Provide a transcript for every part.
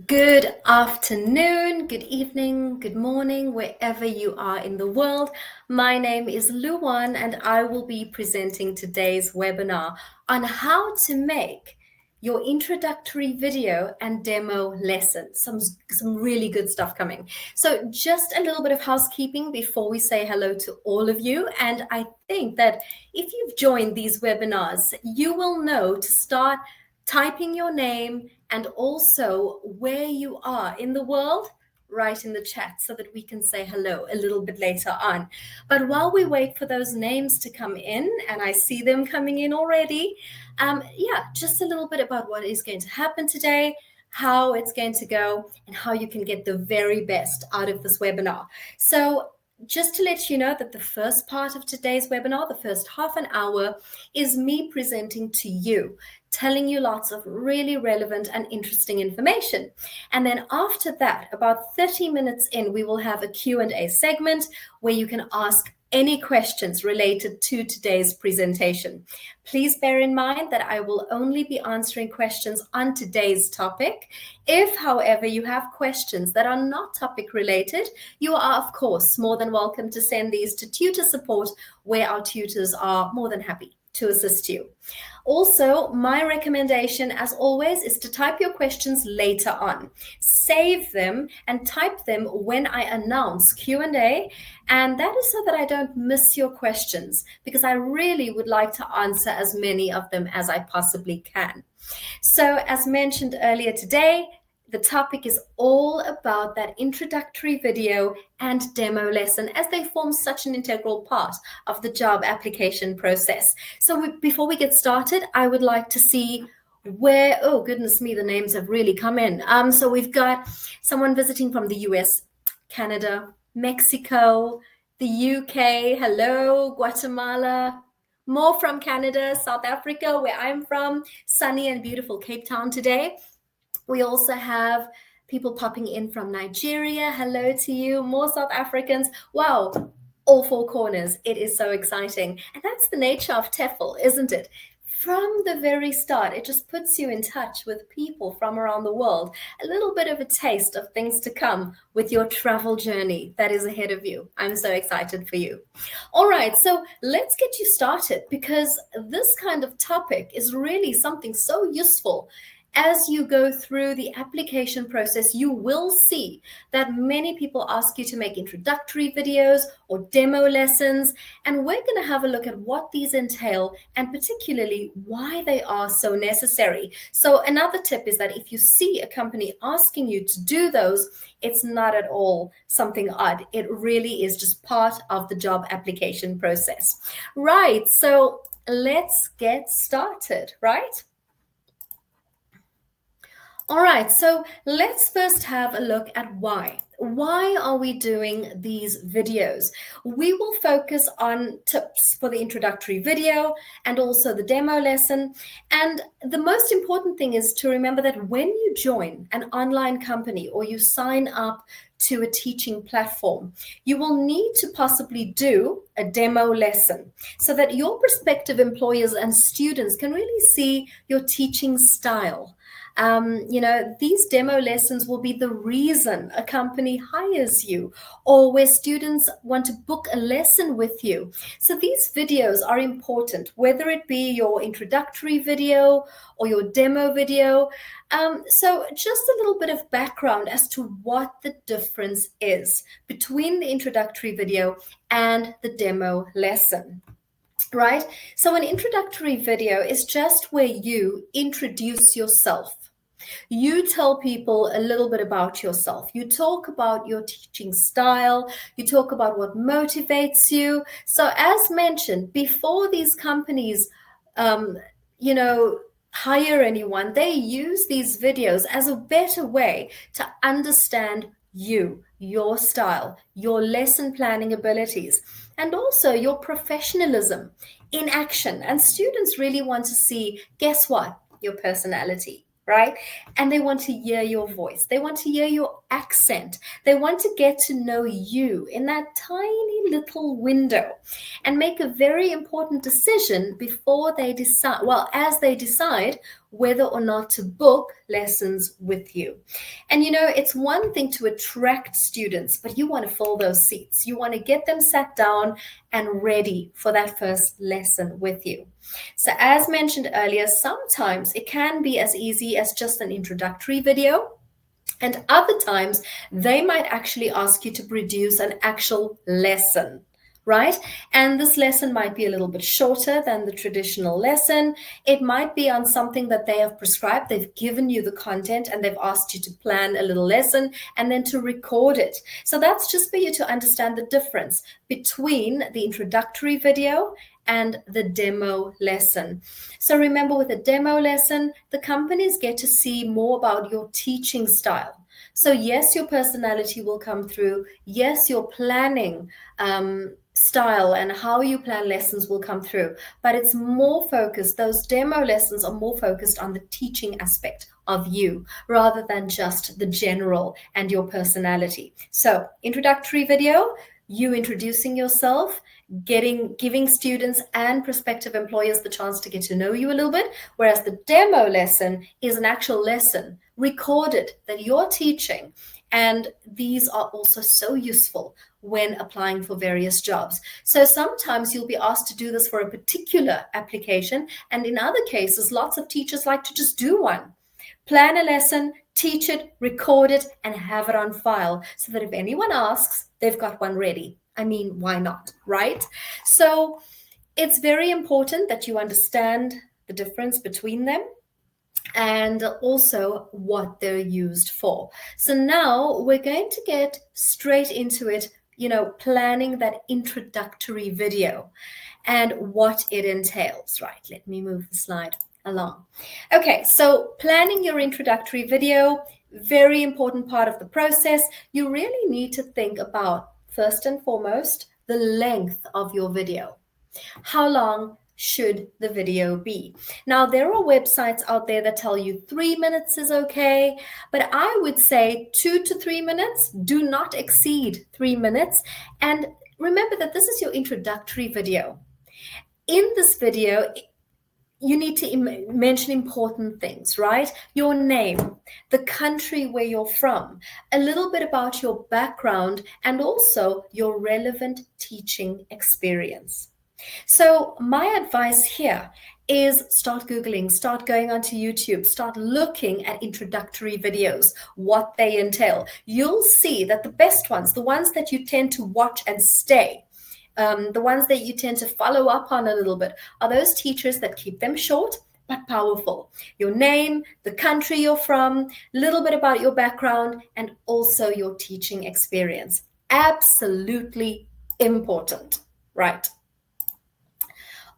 Good afternoon, good evening, good morning, wherever you are in the world. My name is Luan and I will be presenting today's webinar on how to make your introductory video and demo lesson. Some really good stuff coming. So just a little bit of housekeeping before we say hello to all of you. And I think that if you've joined these webinars, you will know to start typing your name and also where you are in the world, right in the chat so that we can say hello a little bit later on. But while we wait for those names to come in, and I see them coming in already, just a little bit about what is going to happen today, how it's going to go, and how you can get the very best out of this webinar. So just to let you know that the first part of today's webinar, the first half an hour, is me presenting to you, telling you lots of really relevant and interesting information. And then after that, about 30 minutes in, we will have a Q&A segment where you can ask any questions related to today's presentation. Please bear in mind that I will only be answering questions on today's topic. If, however, you have questions that are not topic related, you are, of course, more than welcome to send these to tutor support, where our tutors are more than happy to assist you. Also, my recommendation, as always, is to type your questions later on. Save them and type them when I announce Q&A, and that is so that I don't miss your questions, because I really would like to answer as many of them as I possibly can. So, as mentioned earlier today, the topic is all about that introductory video and demo lesson, as they form such an integral part of the job application process. So before we get started, I would like to see where, oh goodness me, the names have really come in. So we've got someone visiting from the US, Canada, Mexico, the UK, hello, Guatemala, more from Canada, South Africa, where I'm from, sunny and beautiful Cape Town today. We also have people popping in from Nigeria. Hello to you. More South Africans. Wow, all four corners. It is so exciting. And that's the nature of TEFL, isn't it? From the very start, it just puts you in touch with people from around the world. A little bit of a taste of things to come with your travel journey that is ahead of you. I'm so excited for you. All right, so let's get you started, because this kind of topic is really something so useful. As you go through the application process, you will see that many people ask you to make introductory videos or demo lessons, and we're going to have a look at what these entail and particularly why they are so necessary. So another tip is that if you see a company asking you to do those, it's not at all something odd. It really is just part of the job application process. Right, so let's get started, right? All right, so let's first have a look at why. Why are we doing these videos? We will focus on tips for the introductory video and also the demo lesson. And the most important thing is to remember that when you join an online company or you sign up to a teaching platform, you will need to possibly do a demo lesson so that your prospective employers and students can really see your teaching style. These demo lessons will be the reason a company hires you, or where students want to book a lesson with you. So these videos are important, whether it be your introductory video or your demo video. So just a little bit of background as to what the difference is between the introductory video and the demo lesson. Right? So an introductory video is just where you introduce yourself. You tell people a little bit about yourself. You talk about your teaching style. You talk about what motivates you. So as mentioned, before these companies, hire anyone, they use these videos as a better way to understand you, your style, your lesson planning abilities, and also your professionalism in action. And students really want to see, guess what? Your personality. Right? And they want to hear your voice. They want to hear your accent. They want to get to know you in that tiny little window and make a very important decision before they decide, as they decide whether or not to book lessons with you. And it's one thing to attract students, but you want to fill those seats. You want to get them sat down and ready for that first lesson with you. So as mentioned earlier, sometimes it can be as easy as just an introductory video. And other times, they might actually ask you to produce an actual lesson, right? And this lesson might be a little bit shorter than the traditional lesson. It might be on something that they have prescribed. They've given you the content and they've asked you to plan a little lesson and then to record it. So that's just for you to understand the difference between the introductory video and the demo lesson. So remember, with a demo lesson, the companies get to see more about your teaching style. So yes, your personality will come through. Yes, your planning style and how you plan lessons will come through, but it's more focused. Those demo lessons are more focused on the teaching aspect of you rather than just the general and your personality. So introductory video, you introducing yourself, giving students and prospective employers the chance to get to know you a little bit, whereas the demo lesson is an actual lesson recorded that you're teaching. And these are also so useful when applying for various jobs. So sometimes you'll be asked to do this for a particular application, and in other cases, lots of teachers like to just do one. Plan a lesson, teach it, record it, and have it on file so that if anyone asks, they've got one ready. I mean, why not, right? So it's very important that you understand the difference between them and also what they're used for. So now we're going to get straight into it, planning that introductory video and what it entails. Right, let me move the slide along. Okay, so planning your introductory video, very important part of the process. You really need to think about, first and foremost, the length of your video. How long should the video be? Now, there are websites out there that tell you 3 minutes is okay, but I would say 2 to 3 minutes. Do not exceed 3 minutes. And remember that this is your introductory video. In this video, you need to mention important things, right? Your name, the country where you're from, a little bit about your background, and also your relevant teaching experience. So my advice here is start Googling, start going onto YouTube, start looking at introductory videos, what they entail. You'll see that the best ones, the ones that you tend to watch and stay, the ones that you tend to follow up on a little bit, are those teachers that keep them short but powerful. Your name, the country you're from, a little bit about your background, and also your teaching experience. Absolutely important, right?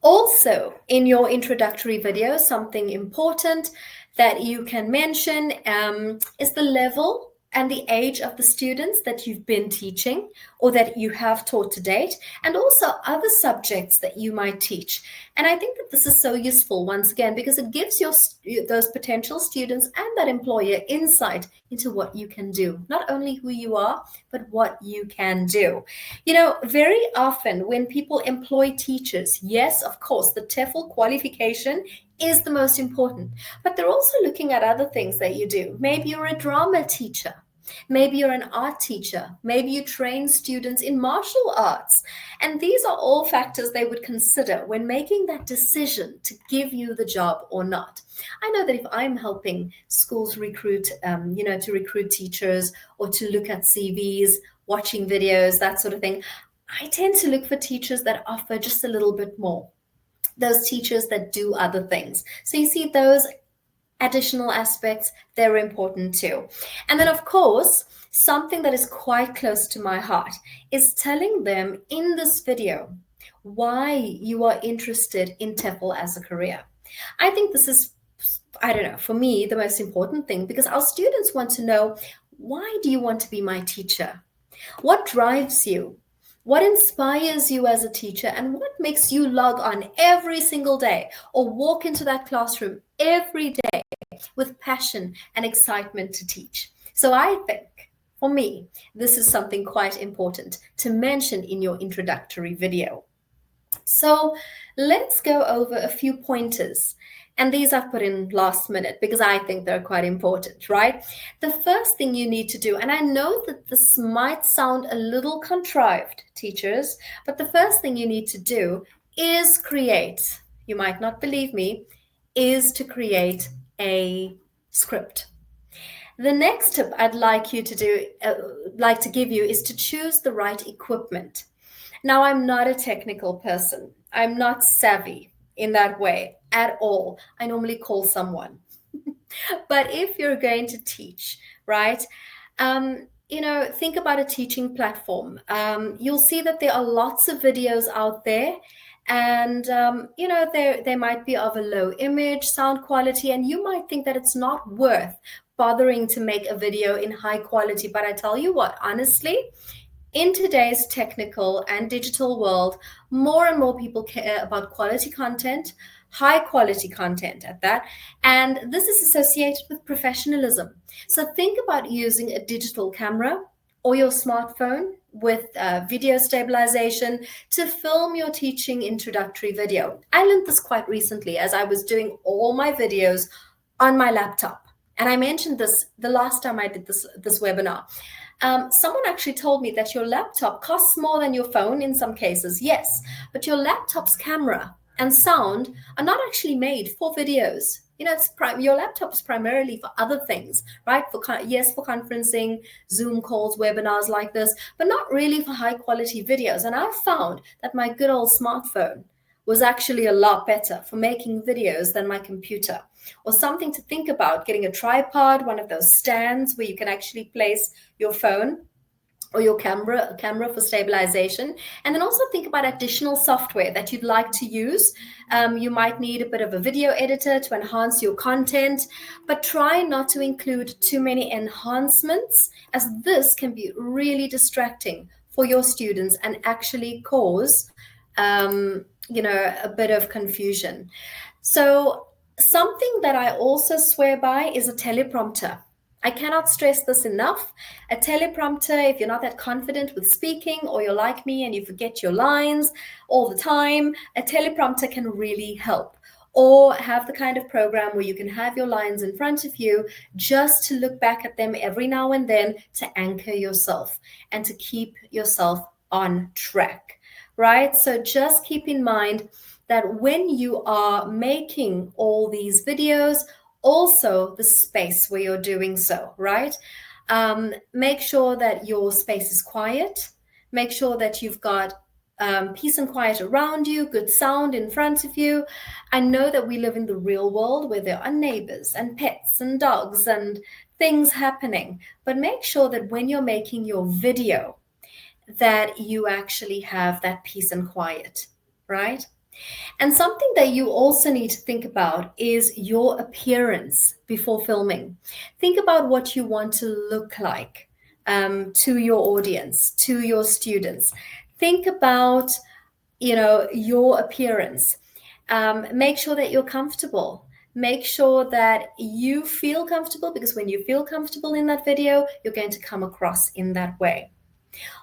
Also, in your introductory video, something important that you can mention is the level and the age of the students that you've been teaching or that you have taught to date, and also other subjects that you might teach. And I think that this is so useful, once again, because it gives those potential students and that employer insight into what you can do, not only who you are, but what you can do. Very often when people employ teachers, yes, of course, the TEFL qualification is the most important, but they're also looking at other things that you do. Maybe you're a drama teacher. Maybe you're an art teacher. Maybe you train students in martial arts. And these are all factors they would consider when making that decision to give you the job or not. I know that if I'm helping schools recruit, to recruit teachers or to look at CVs, watching videos, that sort of thing, I tend to look for teachers that offer just a little bit more. Those teachers that do other things. So you see those additional aspects, they're important too. And then, of course, something that is quite close to my heart is telling them in this video why you are interested in TEFL as a career. I think this is, for me, the most important thing, because our students want to know, why do you want to be my teacher? What drives you? What inspires you as a teacher, and what makes you log on every single day or walk into that classroom every day with passion and excitement to teach? So I think, for me, this is something quite important to mention in your introductory video. So let's go over a few pointers And these I've put in last minute because I think they're quite important, right? The first thing you need to do, and I know that this might sound a little contrived, teachers, but the first thing you need to do is create, you might not believe me, is to create a script. The next tip I'd like you to do, like to give you, is to choose the right equipment. Now, I'm not a technical person. I'm not savvy in that way at all. I normally call someone. But if you're going to teach, right? Think about a teaching platform. You'll see that there are lots of videos out there, and they might be of a low image, sound quality, and you might think that it's not worth bothering to make a video in high quality. But I tell you what, honestly, in today's technical and digital world, more and more people care about quality content, high quality content at that. And this is associated with professionalism. So think about using a digital camera or your smartphone with video stabilization to film your teaching introductory video. I learned this quite recently as I was doing all my videos on my laptop. And I mentioned this the last time I did this webinar. Someone actually told me that your laptop costs more than your phone in some cases, yes, but your laptop's camera and sound are not actually made for videos. Your laptop is primarily for other things, right? For conferencing, Zoom calls, webinars like this, but not really for high quality videos. And I found that my good old smartphone was actually a lot better for making videos than my computer. Or something to think about, getting a tripod, one of those stands where you can actually place your phone or your camera for stabilization. And then also think about additional software that you'd like to use. You might need a bit of a video editor to enhance your content, but try not to include too many enhancements, as this can be really distracting for your students and actually cause a bit of confusion. So something that I also swear by is a teleprompter. I cannot stress this enough. A teleprompter, if you're not that confident with speaking, or you're like me and you forget your lines all the time, a teleprompter can really help. Or have the kind of program where you can have your lines in front of you just to look back at them every now and then to anchor yourself and to keep yourself on track, right? So just keep in mind that when you are making all these videos, also the space where you're doing so, right? Make sure that your space is quiet. Make sure that you've got peace and quiet around you, good sound in front of you. I know that we live in the real world where there are neighbors and pets and dogs and things happening, but make sure that when you're making your video, that you actually have that peace and quiet, right? And something that you also need to think about is your appearance before filming. Think about what you want to look like to your audience, to your students. Think about, your appearance. Make sure that you're comfortable. Make sure that you feel comfortable, because when you feel comfortable in that video, you're going to come across in that way.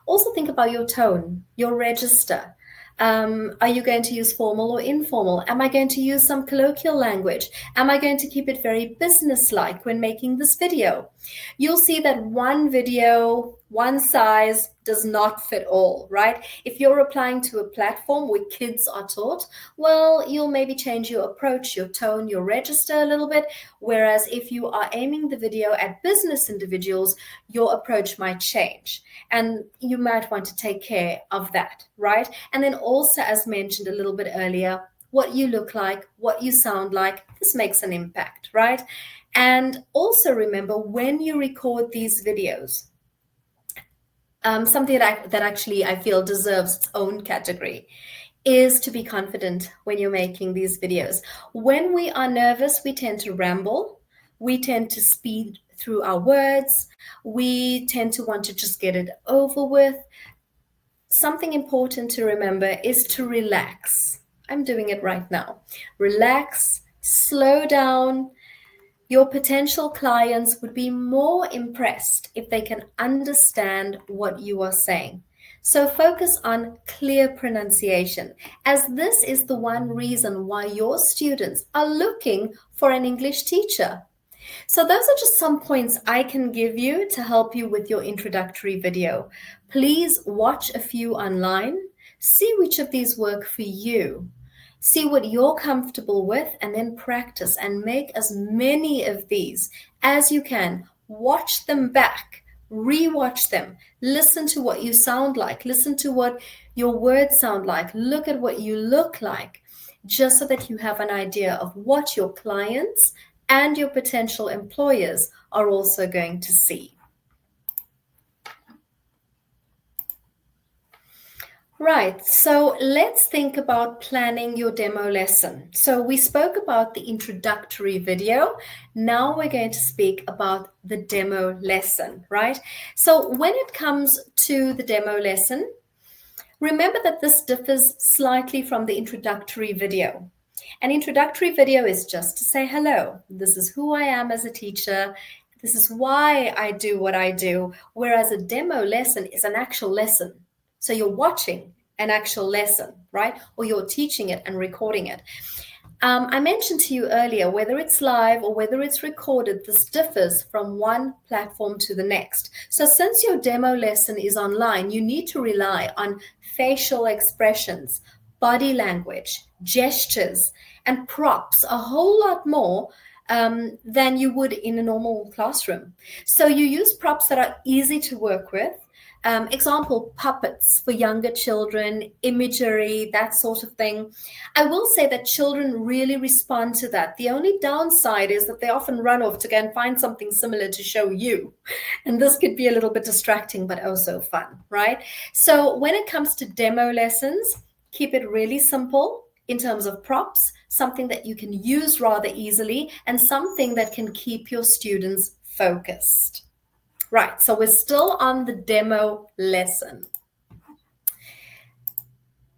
Also think about your tone, your register. Are you going to use formal or informal? Am I going to use some colloquial language? Am I going to keep it very business-like when making this video? You'll see that one video, one size does not fit all, right? If you're applying to a platform where kids are taught, well, you'll maybe change your approach, your tone, your register a little bit. Whereas if you are aiming the video at business individuals, your approach might change. And you might want to take care of that, right? And then also, as mentioned a little bit earlier, what you look like, what you sound like, this makes an impact, right? And also remember, when you record these videos, something that actually I feel deserves its own category is to be confident when you're making these videos. When we are nervous, we tend to ramble. We tend to speed through our words. We tend to want to just get it over with. Something important to remember is to relax. I'm doing it right now. Relax, slow down. Your potential clients would be more impressed if they can understand what you are saying. So focus on clear pronunciation, as this is the one reason why your students are looking for an English teacher. So those are just some points I can give you to help you with your introductory video. Please watch a few online, see which of these work for you. See what you're comfortable with and then practice and make as many of these as you can. Watch them back, rewatch them, listen to what you sound like, listen to what your words sound like, look at what you look like, just so that you have an idea of what your clients and your potential employers are also going to see. Right, so let's think about planning your demo lesson. So we spoke about the introductory video. Now we're going to speak about the demo lesson, right? So when it comes to the demo lesson, remember that this differs slightly from the introductory video. An introductory video is just to say hello. This is who I am as a teacher. This is why I do what I do. Whereas a demo lesson is an actual lesson. So you're watching an actual lesson, right? Or you're teaching it and recording it. I mentioned to you earlier, whether it's live or whether it's recorded, this differs from one platform to the next. So since your demo lesson is online, you need to rely on facial expressions, body language, gestures, and props a whole lot more than you would in a normal classroom. So you use props that are easy to work with. Example, puppets for younger children, imagery, that sort of thing. I will say that children really respond to that. The only downside is that they often run off to go and find something similar to show you. And this could be a little bit distracting, but also fun, right? So when it comes to demo lessons, keep it really simple in terms of props, something that you can use rather easily, and something that can keep your students focused. Right, so we're still on the demo lesson.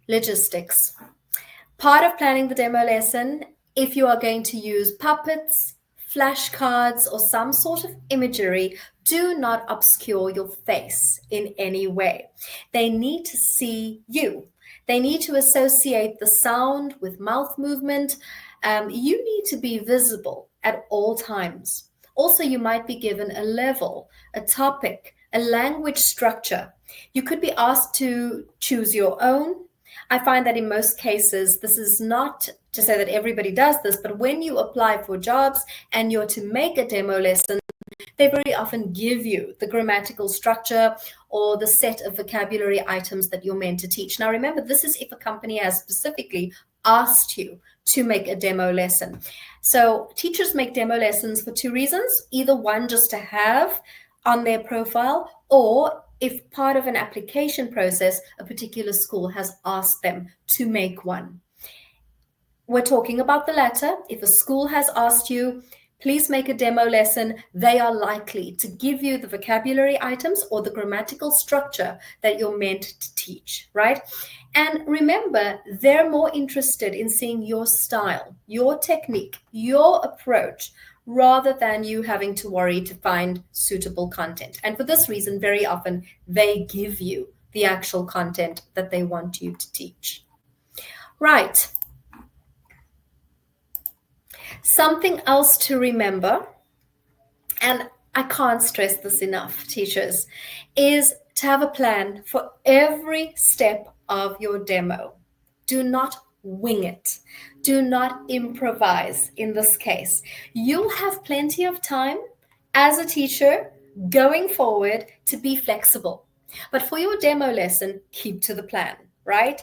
Logistics. Part of planning the demo lesson, if you are going to use puppets, flashcards, or some sort of imagery, do not obscure your face in any way. They need to see you. They need to associate the sound with mouth movement. You need to be visible at all times. Also, you might be given a level, a topic, a language structure. You could be asked to choose your own. I find that in most cases, this is not to say that everybody does this, but when you apply for jobs and you're to make a demo lesson, they very often give you the grammatical structure or the set of vocabulary items that you're meant to teach. Now, remember, this is if a company has specifically asked you to make a demo lesson. So teachers make demo lessons for two reasons. Either one, just to have on their profile, or if part of an application process, a particular school has asked them to make one. We're talking about the latter. If a school has asked you, please make a demo lesson, they are likely to give you the vocabulary items or the grammatical structure that you're meant to teach, right? And remember, they're more interested in seeing your style, your technique, your approach, rather than you having to worry to find suitable content. And for this reason, very often they give you the actual content that they want you to teach. Right. Something else to remember, and I can't stress this enough, teachers, is to have a plan for every step of your demo. Do not wing it. Do not improvise in this case. You'll have plenty of time as a teacher going forward to be flexible. But for your demo lesson, keep to the plan, right?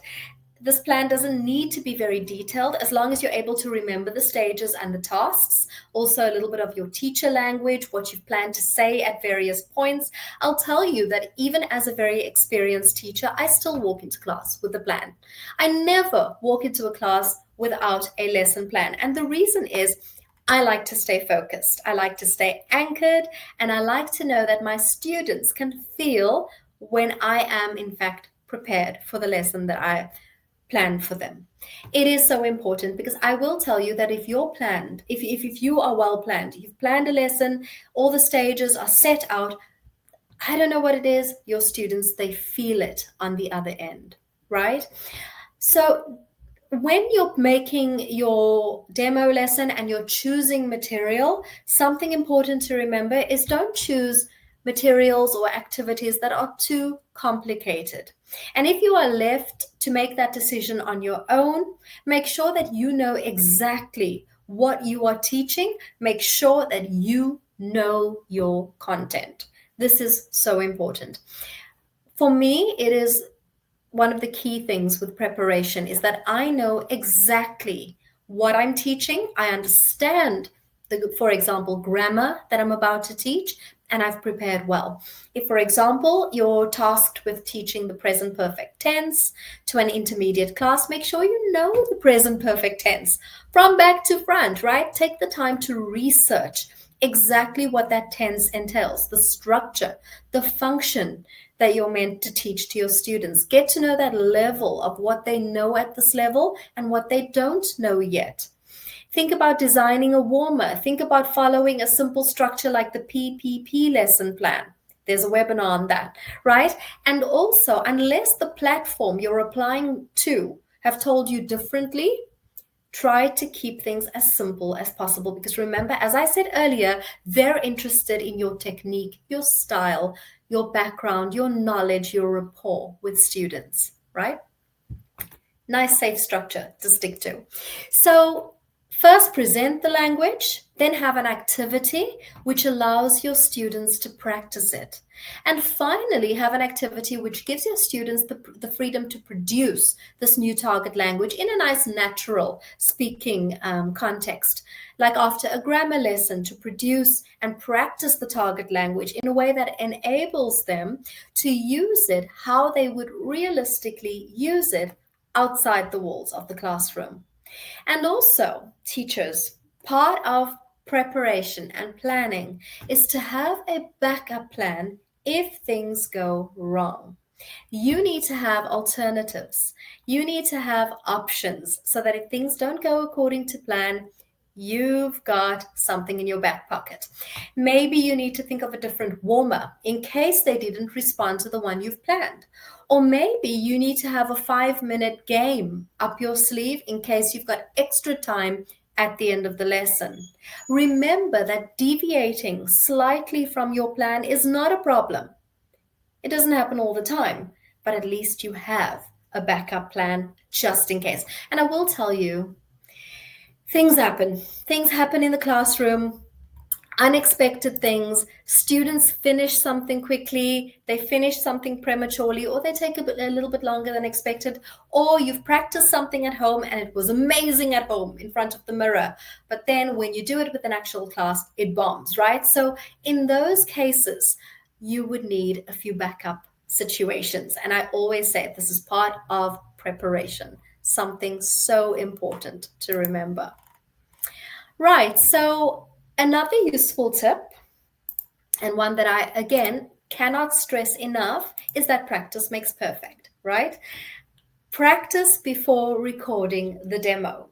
This plan doesn't need to be very detailed as long as you're able to remember the stages and the tasks. Also, a little bit of your teacher language, what you've planned to say at various points. I'll tell you that even as a very experienced teacher, I still walk into class with a plan. I never walk into a class without a lesson plan. And the reason is I like to stay focused. I like to stay anchored, and I like to know that my students can feel when I am, in fact, prepared for the lesson that I plan for them. It is so important, because I will tell you that if you're planned, if you are well planned, you've planned a lesson, all the stages are set out, I don't know what it is. Your students, they feel it on the other end, right? So when you're making your demo lesson and you're choosing material, something important to remember is don't choose materials or activities that are too complicated. And if you are left to make that decision on your own, make sure that you know exactly what you are teaching. Make sure that you know your content. This is so important. For me, it is one of the key things with preparation is that I know exactly what I'm teaching. I understand for example, grammar that I'm about to teach, and I've prepared well. If, for example, you're tasked with teaching the present perfect tense to an intermediate class, make sure you know the present perfect tense from back to front, right? Take the time to research exactly what that tense entails, the structure, the function that you're meant to teach to your students. Get to know that level of what they know at this level and what they don't know yet. Think about designing a warmer. Think about following a simple structure like the PPP lesson plan. There's a webinar on that, right? And also, unless the platform you're applying to have told you differently, try to keep things as simple as possible, because remember, as I said earlier, they're interested in your technique, your style, your background, your knowledge, your rapport with students, right? Nice, safe structure to stick to. So first present the language, then have an activity which allows your students to practice it. And finally, have an activity which gives your students the freedom to produce this new target language in a nice, natural speaking context. Like after a grammar lesson, to produce and practice the target language in a way that enables them to use it how they would realistically use it outside the walls of the classroom. And also, teachers, part of preparation and planning is to have a backup plan if things go wrong. You need to have alternatives. You need to have options so that if things don't go according to plan, you've got something in your back pocket. Maybe you need to think of a different warmer in case they didn't respond to the one you've planned. Or maybe you need to have a 5-minute game up your sleeve in case you've got extra time at the end of the lesson. Remember that deviating slightly from your plan is not a problem. It doesn't happen all the time, but at least you have a backup plan just in case. And I will tell you, things happen. Things happen in the classroom, unexpected things. Students finish something quickly, they finish something prematurely, or they take a little bit longer than expected, or you've practiced something at home and it was amazing at home in front of the mirror, but then when you do it with an actual class, it bombs, right? So in those cases, you would need a few backup situations. And I always say this is part of preparation, something so important to remember. Right, so another useful tip, and one that I, again, cannot stress enough, is that practice makes perfect, right? Practice before recording the demo.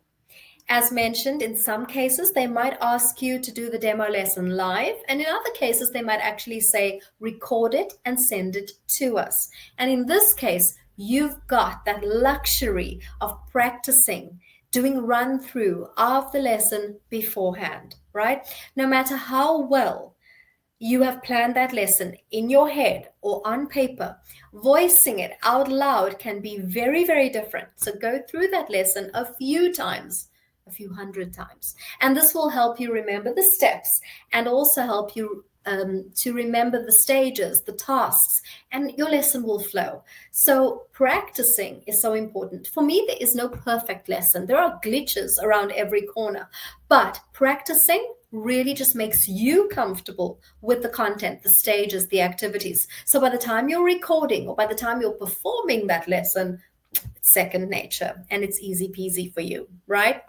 As mentioned, in some cases, they might ask you to do the demo lesson live, and in other cases, they might actually say, record it and send it to us. And in this case, you've got that luxury of practicing, doing run through of the lesson beforehand, right? No matter how well you have planned that lesson in your head or on paper, voicing it out loud can be very, very different. So go through that lesson a few times, a few hundred times. And this will help you remember the steps and also help you to remember the stages, the tasks, and your lesson will flow. So practicing is so important. For me, there is no perfect lesson. There are glitches around every corner, but practicing really just makes you comfortable with the content, the stages, the activities. So by the time you're recording or by the time you're performing that lesson, it's second nature and it's easy peasy for you, right?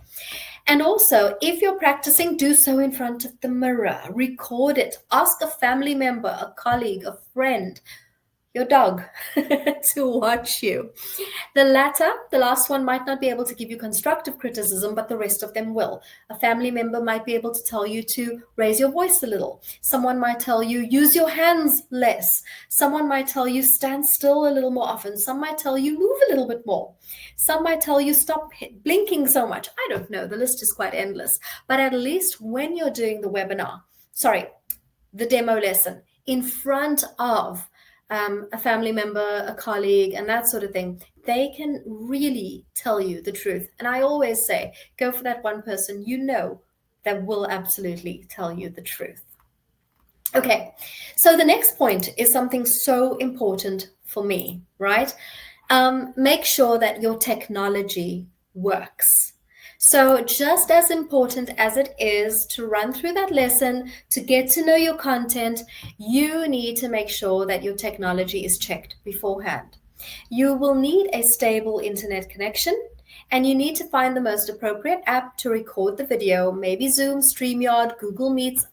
And also, if you're practicing, do so in front of the mirror, record it, ask a family member, a colleague, a friend, your dog to watch you. The latter, the last one, might not be able to give you constructive criticism, but the rest of them will. A family member might be able to tell you to raise your voice a little. Someone might tell you use your hands less. Someone might tell you stand still a little more often. Some might tell you move a little bit more. Some might tell you stop blinking so much. I don't know. The list is quite endless. But at least when you're doing the webinar, sorry, the demo lesson in front of a family member, a colleague, and that sort of thing, they can really tell you the truth. And I always say, go for that one person you know that will absolutely tell you the truth. Okay, so the next point is something so important for me, right? Make sure that your technology works. So just as important as it is to run through that lesson, to get to know your content, you need to make sure that your technology is checked beforehand. You will need a stable internet connection, and you need to find the most appropriate app to record the video, maybe Zoom, StreamYard, Google Meets.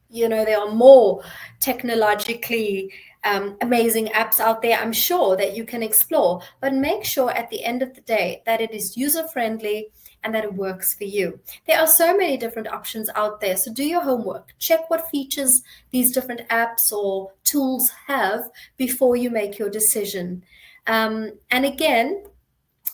There are more technologically amazing apps out there, I'm sure, that you can explore, but make sure at the end of the day that it is user-friendly and that it works for you. There are so many different options out there, so do your homework. Check what features these different apps or tools have before you make your decision. And again,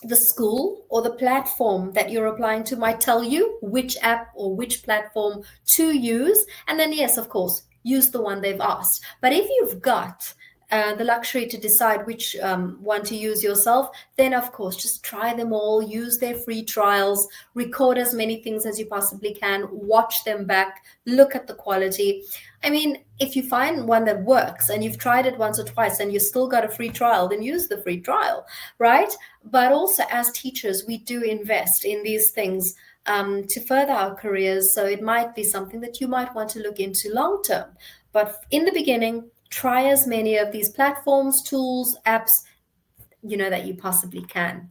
the school or the platform that you're applying to might tell you which app or which platform to use. And then, yes, of course, use the one they've asked. But if you've got the luxury to decide which one to use yourself, then of course, just try them all, use their free trials, record as many things as you possibly can, watch them back, look at the quality. I mean, if you find one that works and you've tried it once or twice and you still got a free trial, then use the free trial, right? But also as teachers, we do invest in these things to further our careers. So it might be something that you might want to look into long term. But in the beginning, try as many of these platforms, tools, apps, that you possibly can.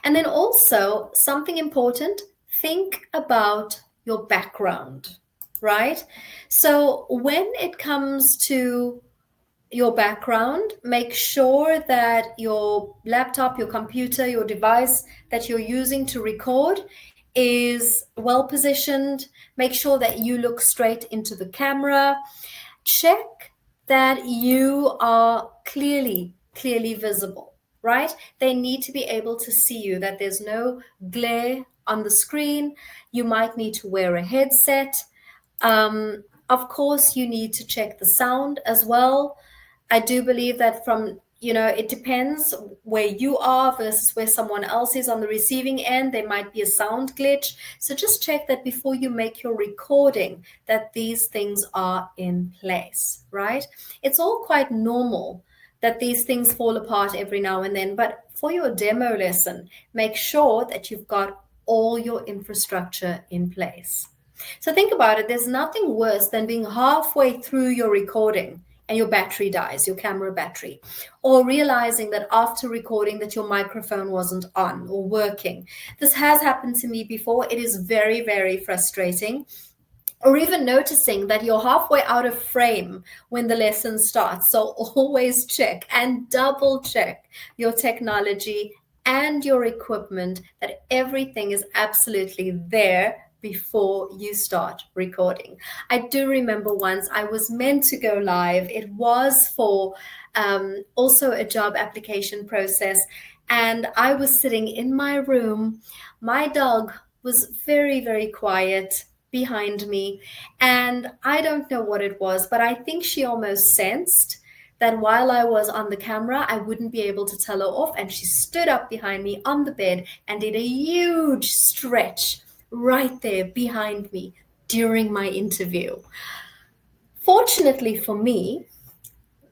And then also something important, think about your background, right? So when it comes to your background, make sure that your laptop, your computer, your device that you're using to record is well positioned. Make sure that you look straight into the camera. Check that you are clearly visible, right? They need to be able to see you, that there's no glare on the screen. You might need to wear a headset. Of course, you need to check the sound as well. I do believe that it depends where you are versus where someone else is on the receiving end. There might be a sound glitch. So just check that before you make your recording, that these things are in place, right? It's all quite normal that these things fall apart every now and then. But for your demo lesson, make sure that you've got all your infrastructure in place. So think about it. There's nothing worse than being halfway through your recording and your battery dies, your camera battery, or realizing that after recording that your microphone wasn't on or working. This has happened to me before. It is very, very frustrating. Or even noticing that you're halfway out of frame when the lesson starts. So always check and double check your technology and your equipment, that everything is absolutely there before you start recording. I do remember once I was meant to go live. It was for also a job application process. And I was sitting in my room. My dog was very, very quiet behind me. And I don't know what it was, but I think she almost sensed that while I was on the camera, I wouldn't be able to tell her off. And she stood up behind me on the bed and did a huge stretch right there behind me during my interview. Fortunately for me,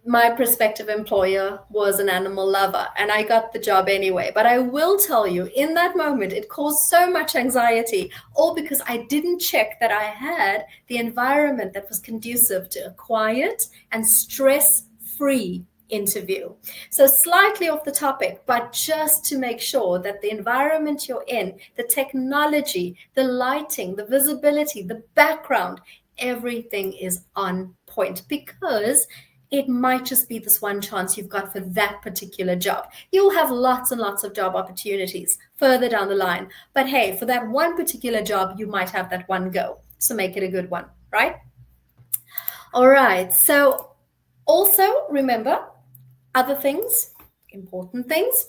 my prospective employer was an animal lover and I got the job anyway. But I will tell you, in that moment, it caused so much anxiety, all because I didn't check that I had the environment that was conducive to a quiet and stress-free interview. So slightly off the topic, but just to make sure that the environment you're in, the technology, the lighting, the visibility, the background, everything is on point, because it might just be this one chance you've got for that particular job. You'll have lots and lots of job opportunities further down the line. But hey, for that one particular job, you might have that one go. So make it a good one, right? All right. So also remember other things, important things.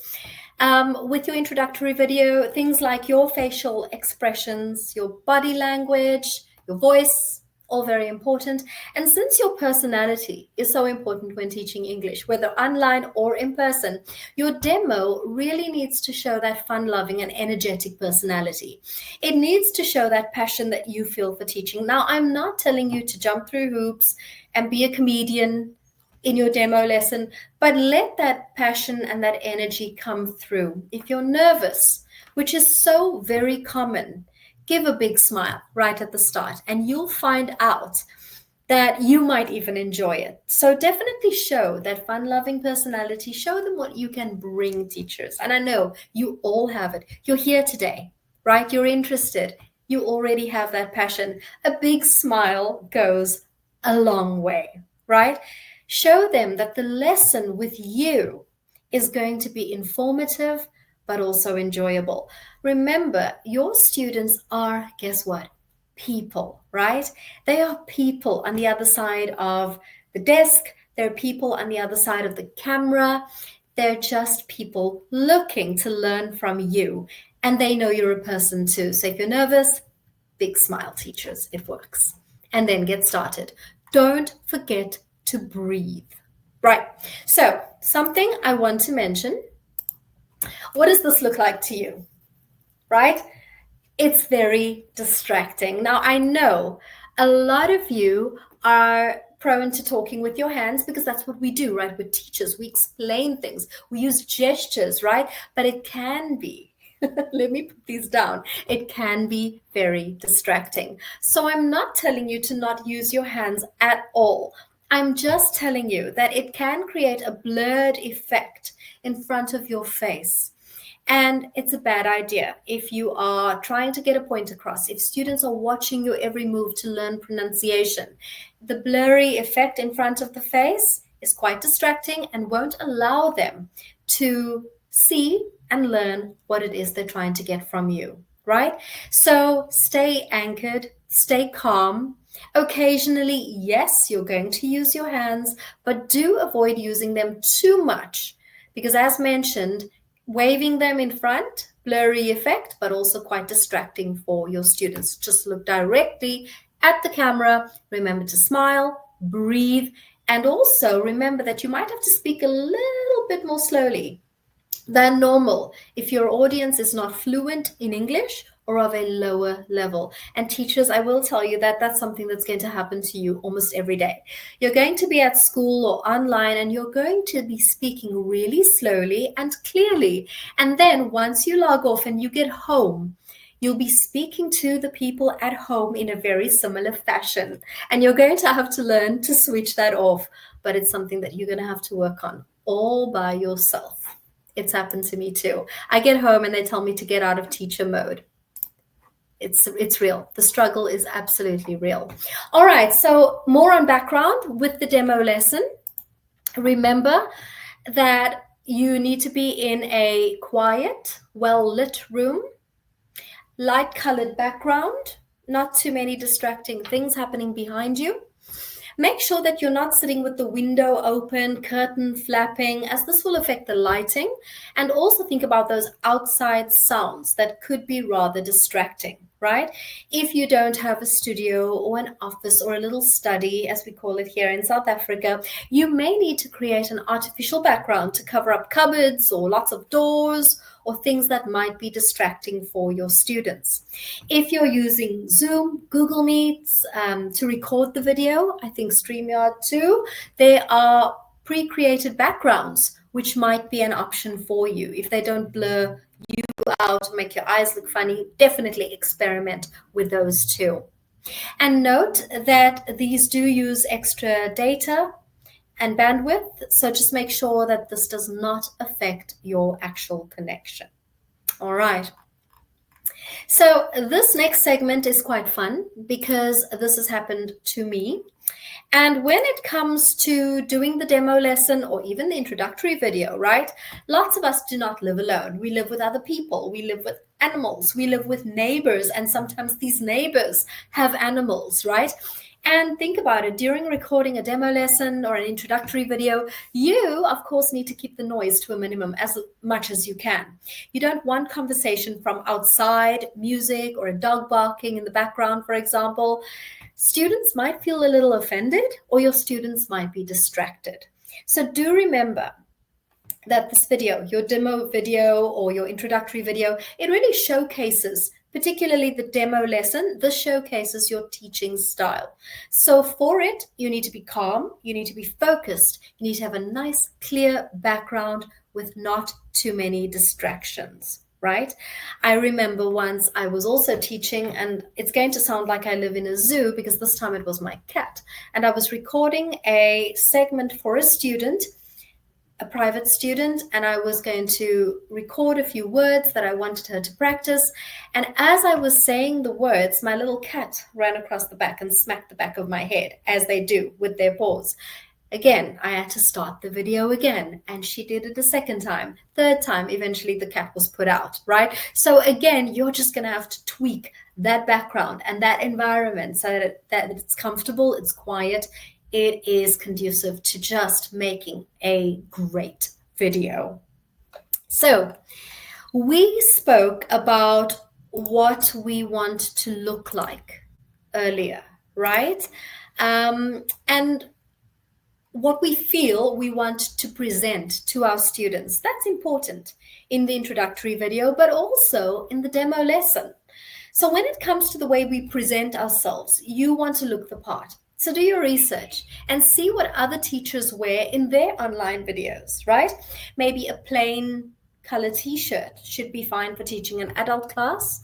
With your introductory video, things like your facial expressions, your body language, your voice, all very important. And since your personality is so important when teaching English, whether online or in person, your demo really needs to show that fun-loving and energetic personality. It needs to show that passion that you feel for teaching. Now, I'm not telling you to jump through hoops and be a comedian in your demo lesson, but let that passion and that energy come through. If you're nervous, which is so very common, give a big smile right at the start, and you'll find out that you might even enjoy it. So definitely show that fun-loving personality. Show them what you can bring teachers. And I know you all have it. You're here today, right? You're interested. You already have that passion. A big smile goes a long way, right? Show them that the lesson with you is going to be informative, but also enjoyable. Remember, your students are, guess what? People, right? They are people on the other side of the desk. They're people on the other side of the camera. They're just people looking to learn from you. And they know you're a person too. So if you're nervous, big smile, teachers, it works. And then get started. Don't forget to breathe. Right. So something I want to mention. What does this look like to you? Right? It's very distracting. Now, I know a lot of you are prone to talking with your hands because that's what we do, right? We're teachers. We explain things. We use gestures, right? But it can be, let me put these down. It can be very distracting. So I'm not telling you to not use your hands at all. I'm just telling you that it can create a blurred effect in front of your face. And it's a bad idea if you are trying to get a point across, if students are watching your every move to learn pronunciation. The blurry effect in front of the face is quite distracting and won't allow them to see and learn what it is they're trying to get from you, right? So stay anchored, stay calm. Occasionally, yes, you're going to use your hands, but do avoid using them too much because, as mentioned, waving them in front, blurry effect, but also quite distracting for your students. Just look directly at the camera. Remember to smile, breathe, and also remember that you might have to speak a little bit more slowly than normal if your audience is not fluent in English or of a lower level. And teachers, I will tell you that that's something that's going to happen to you almost every day. You're going to be at school or online and you're going to be speaking really slowly and clearly. And then once you log off and you get home, you'll be speaking to the people at home in a very similar fashion. And you're going to have to learn to switch that off. But it's something that you're going to have to work on all by yourself. It's happened to me too. I get home and they tell me to get out of teacher mode. It's real. The struggle is absolutely real. All right, so more on background with the demo lesson. Remember that you need to be in a quiet, well-lit room, light-colored background, not too many distracting things happening behind you. Make sure that you're not sitting with the window open, curtain flapping, as this will affect the lighting. And also think about those outside sounds that could be rather distracting, right? If you don't have a studio or an office or a little study, as we call it here in South Africa, you may need to create an artificial background to cover up cupboards or lots of doors or things that might be distracting for your students. If you're using Zoom, Google Meets to record the video, I think StreamYard too, there are pre-created backgrounds, which might be an option for you. If they don't blur you out, make your eyes look funny, definitely experiment with those too. And note that these do use extra data and bandwidth, so just make sure that this does not affect your actual connection. All right. So this next segment is quite fun because this has happened to me. And when it comes to doing the demo lesson or even the introductory video, right? Lots of us do not live alone. We live with other people. We live with animals. We live with neighbors. And sometimes these neighbors have animals, right? And think about it, during recording a demo lesson or an introductory video, you, of course, need to keep the noise to a minimum as much as you can. You don't want conversation from outside, music or a dog barking in the background, for example. Students might feel a little offended, or your students might be distracted. So do remember that this video, your demo video or your introductory video, it really showcases, particularly the demo lesson, this showcases your teaching style. So for it, you need to be calm, you need to be focused, you need to have a nice, clear background with not too many distractions. Right? I remember once I was also teaching, and it's going to sound like I live in a zoo because this time it was my cat. And I was recording a segment for a student, a private student, and I was going to record a few words that I wanted her to practice. And as I was saying the words, my little cat ran across the back and smacked the back of my head, as they do with their paws. Again, I had to start the video again, and she did it a second time, third time, eventually the cat was put out, right? So again, you're just gonna have to tweak that background and that environment so that it's comfortable, it's quiet, it is conducive to just making a great video. So we spoke about what we want to look like earlier, right? And what we feel we want to present to our students. That's important in the introductory video, but also in the demo lesson. So when it comes to the way we present ourselves, you want to look the part. So do your research and see what other teachers wear in their online videos, right? Maybe a plain color t-shirt should be fine for teaching an adult class.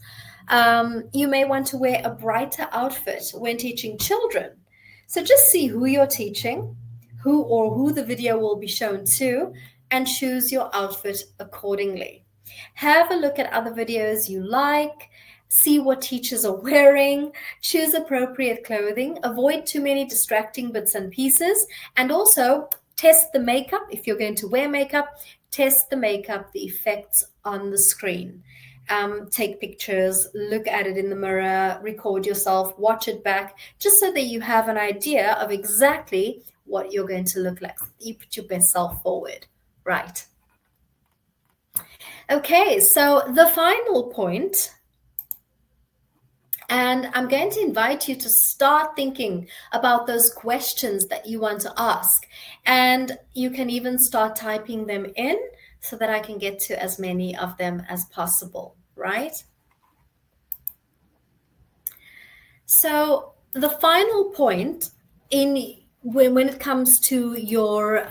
You may want to wear a brighter outfit when teaching children. So just see who you're teaching, who the video will be shown to, and choose your outfit accordingly. Have a look at other videos you like, see what teachers are wearing, choose appropriate clothing, avoid too many distracting bits and pieces, and also test the makeup. If you're going to wear makeup, test the makeup, the effects on the screen. Take pictures, look at it in the mirror, record yourself, watch it back, just so that you have an idea of exactly what you're going to look like. You put your best self forward, right? Okay, so the final point, and I'm going to invite you to start thinking about those questions that you want to ask. And you can even start typing them in so that I can get to as many of them as possible, right? So the final point when it comes to your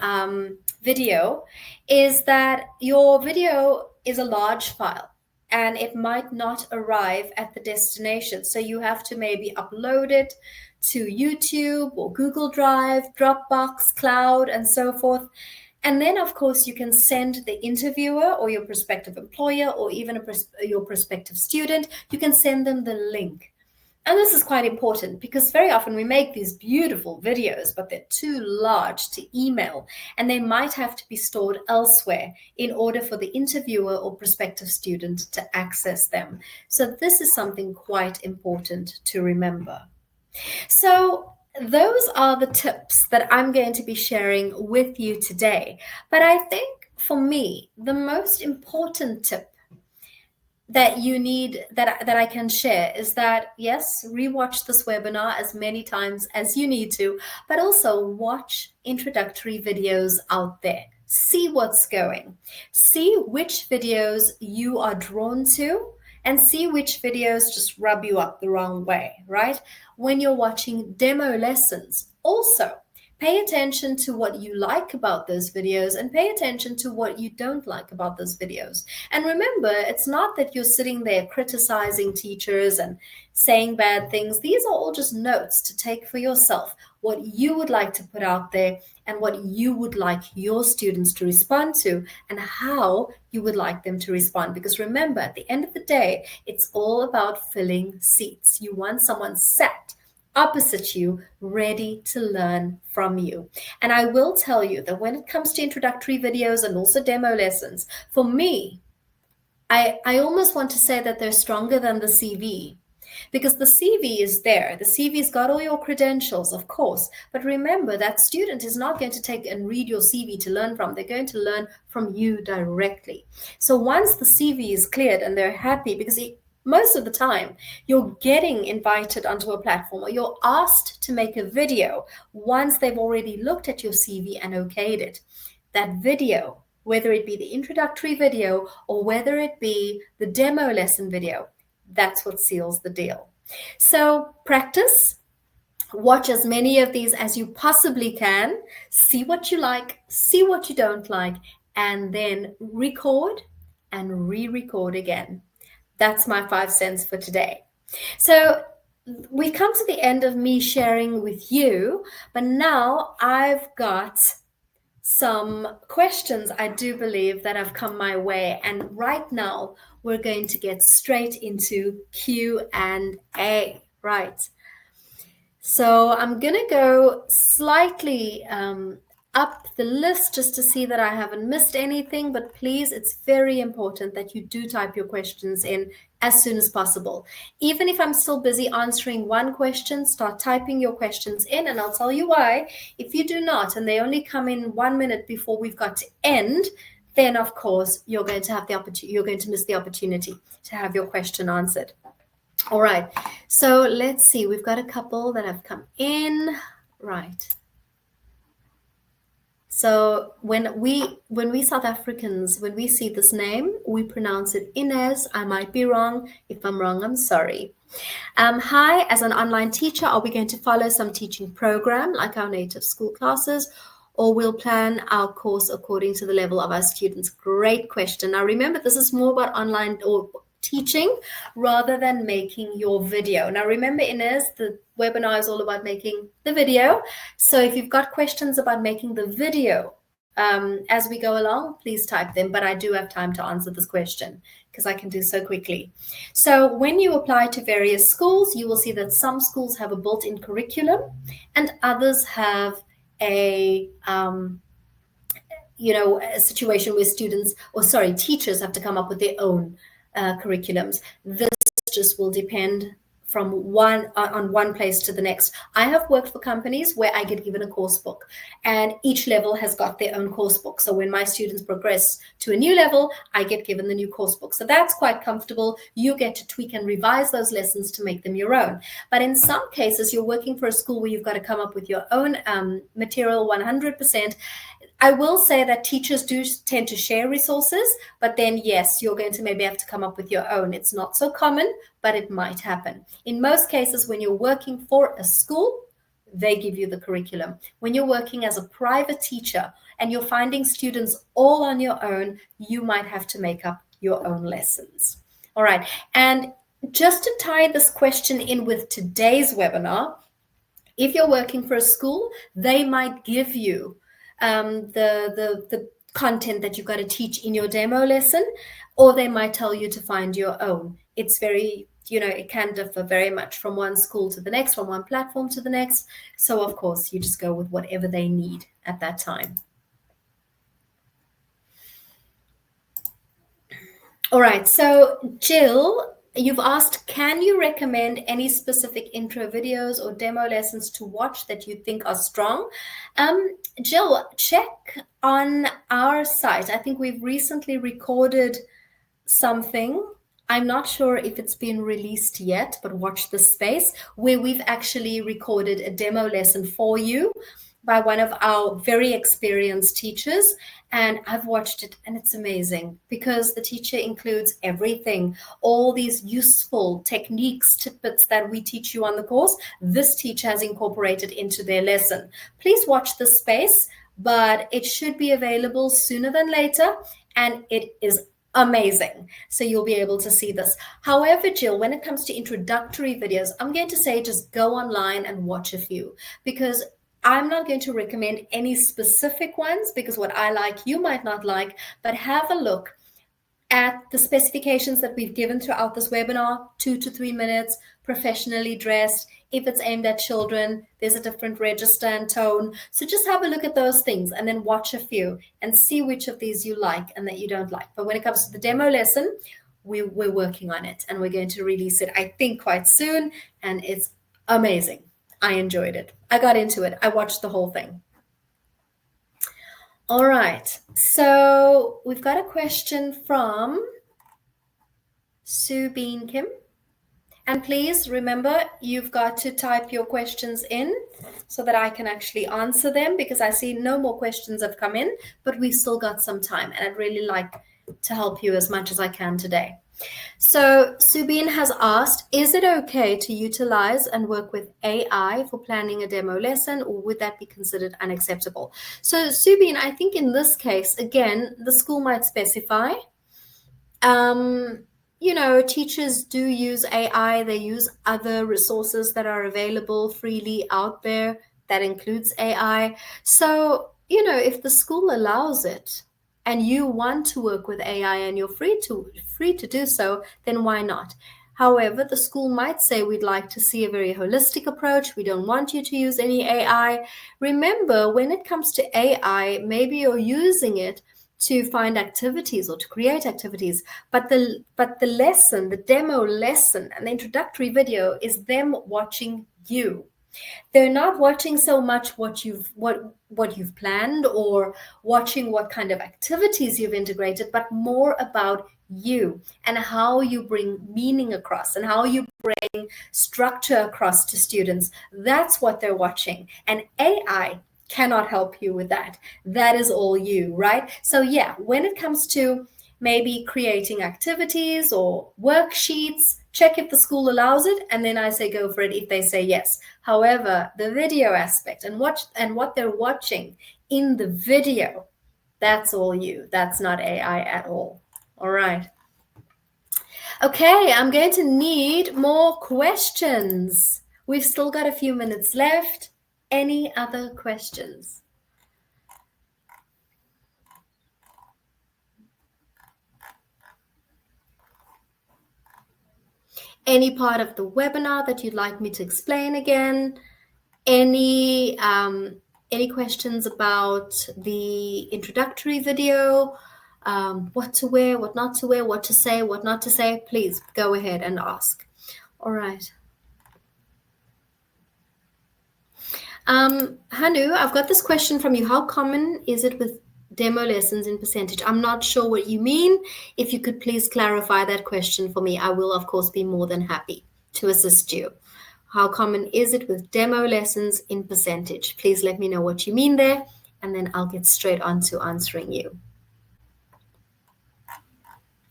video is that your video is a large file and it might not arrive at the destination. So you have to maybe upload it to YouTube or Google Drive, Dropbox, Cloud, and so forth. And then, of course, you can send the interviewer or your prospective employer or even your prospective student, you can send them the link. And this is quite important because very often we make these beautiful videos, but they're too large to email, and they might have to be stored elsewhere in order for the interviewer or prospective student to access them. So this is something quite important to remember. So those are the tips that I'm going to be sharing with you today. But I think for me, the most important tip that you need that I can share is that, yes, rewatch this webinar as many times as you need to, but also watch introductory videos out there. See what's going. See which videos you are drawn to and see which videos just rub you up the wrong way, right? When you're watching demo lessons, also pay attention to what you like about those videos and pay attention to what you don't like about those videos. And remember, it's not that you're sitting there criticizing teachers and saying bad things. These are all just notes to take for yourself, what you would like to put out there and what you would like your students to respond to and how you would like them to respond. Because remember, at the end of the day, it's all about filling seats. You want someone sat opposite you, ready to learn from you. And I will tell you that when it comes to introductory videos and also demo lessons, for me, I almost want to say that they're stronger than the CV, because the CV is there. The CV's got all your credentials, of course. But remember, that student is not going to take and read your CV to learn from. They're going to learn from you directly. So once the CV is cleared and they're happy, because most of the time you're getting invited onto a platform or you're asked to make a video once they've already looked at your CV and okayed it. That video, whether it be the introductory video or whether it be the demo lesson video, that's what seals the deal. So practice, watch as many of these as you possibly can, see what you like, see what you don't like, and then record and re-record again. That's my 5 cents for today. So we've come to the end of me sharing with you, but now I've got some questions I do believe that have come my way, and right now we're going to get straight into Q&A. Right, so I'm gonna go slightly up the list just to see that I haven't missed anything, but please, it's very important that you do type your questions in as soon as possible. Even if I'm still busy answering one question, start typing your questions in, and I'll tell you why. If you do not, and they only come in 1 minute before we've got to end, then of course you're going to have the opportunity, you're going to miss the opportunity to have your question answered. All right, so let's see, we've got a couple that have come in. Right. So when we South Africans, when we see this name, we pronounce it Inez. I might be wrong. If I'm wrong, I'm sorry. Hi, as an online teacher, are we going to follow some teaching program like our native school classes, or we'll plan our course according to the level of our students? Great question. Now remember, this is more about online or teaching rather than making your video. Now remember, Inez, the webinar is all about making the video. So if you've got questions about making the video as we go along, please type them, but I do have time to answer this question because I can do so quickly. So when you apply to various schools, you will see that some schools have a built-in curriculum and others have a a situation where teachers have to come up with their own curriculums. This just will depend from one place to the next. I have worked for companies where I get given a course book, and each level has got their own course book. So when my students progress to a new level, I get given the new course book. So that's quite comfortable. You get to tweak and revise those lessons to make them your own. But in some cases, you're working for a school where you've got to come up with your own material 100%. I will say that teachers do tend to share resources, but then yes, you're going to maybe have to come up with your own. It's not so common, but it might happen. In most cases, when you're working for a school, they give you the curriculum. When you're working as a private teacher and you're finding students all on your own, you might have to make up your own lessons. All right. And just to tie this question in with today's webinar, if you're working for a school, they might give you the content that you've got to teach in your demo lesson, or they might tell you to find your own. It's very, it can differ very much from one school to the next, from one platform to the next. So of course, you just go with whatever they need at that time. All right, so Jill, you've asked, can you recommend any specific intro videos or demo lessons to watch that you think are strong? Jill, check on our site. I think we've recently recorded something. I'm not sure if it's been released yet, but watch this space where we've actually recorded a demo lesson for you by one of our very experienced teachers. And I've watched it and it's amazing because the teacher includes everything, all these useful techniques, tidbits that we teach you on the course. This teacher has incorporated into their lesson. Please watch this space, but it should be available sooner than later. And it is amazing. So you'll be able to see this. However, Jill, when it comes to introductory videos, I'm going to say just go online and watch a few, because I'm not going to recommend any specific ones because what I like, you might not like, but have a look. at the specifications that we've given throughout this webinar, 2 to 3 minutes, professionally dressed. If it's aimed at children, there's a different register and tone. So just have a look at those things and then watch a few and see which of these you like and that you don't like. But when it comes to the demo lesson, we're working on it and we're going to release it, I think, quite soon. And it's amazing. I enjoyed it. I got into it. I watched the whole thing. All right, so we've got a question from Sue Bean Kim. And please remember, you've got to type your questions in so that I can actually answer them, because I see no more questions have come in, but we've still got some time and I'd really like to help you as much as I can today. So Subin has asked, is it okay to utilize and work with AI for planning a demo lesson, or would that be considered unacceptable? So Subin, I think in this case, again, the school might specify. Teachers do use AI. They use other resources that are available freely out there. That includes AI. So, if the school allows it, and you want to work with AI and you're free to do so, then why not? However, the school might say, we'd like to see a very holistic approach. We don't want you to use any AI. Remember, when it comes to AI, maybe you're using it to find activities or to create activities, but the lesson, the demo lesson and the introductory video is them watching you. They're not watching so much what you've planned or watching what kind of activities you've integrated, but more about you and how you bring meaning across and how you bring structure across to students. That's what they're watching. And AI cannot help you with that. That is all you, right? So yeah, when it comes to maybe creating activities or worksheets, check if the school allows it, and then I say go for it if they say yes. However, the video aspect and what they're watching in the video, that's all you. That's not AI at all. All right. Okay, I'm going to need more questions. We've still got a few minutes left. Any other questions? Any part of the webinar that you'd like me to explain again? Any questions about the introductory video? What to wear, what not to wear, what to say, what not to say? Please go ahead and ask. All right. Hanu, I've got this question from you. How common is it with demo lessons in percentage? I'm not sure what you mean. If you could please clarify that question for me, I will, of course, be more than happy to assist you. How common is it with demo lessons in percentage? Please let me know what you mean there, and then I'll get straight on to answering you.